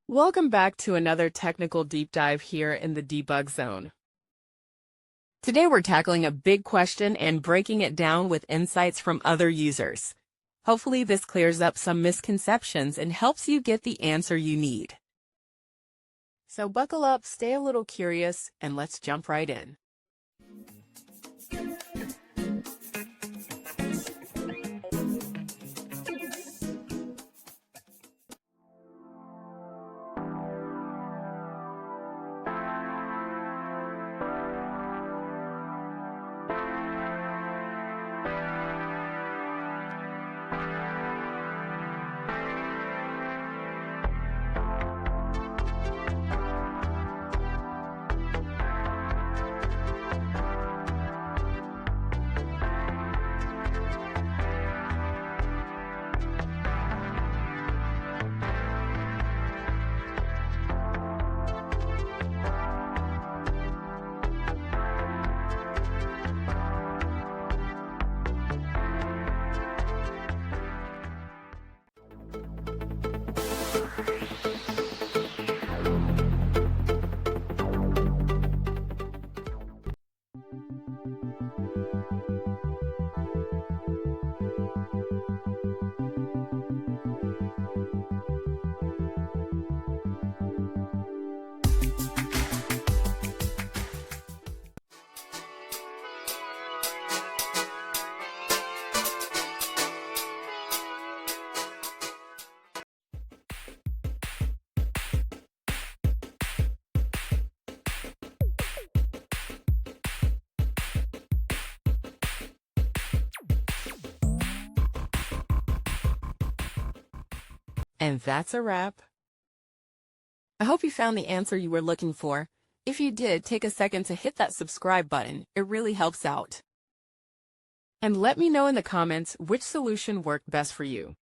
Welcome back to another technical deep dive here in the debug zone. Today we're tackling a big question and breaking it down with insights from other users. Hopefully this clears up some misconceptions and helps you get the answer you need. So buckle up, stay a little curious, and let's jump right in. And that's a wrap. I hope you found the answer you were looking for. If you did, take a second to hit that subscribe button. It really helps out. And let me know in the comments which solution worked best for you.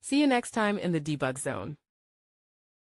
See you next time in the debug zone.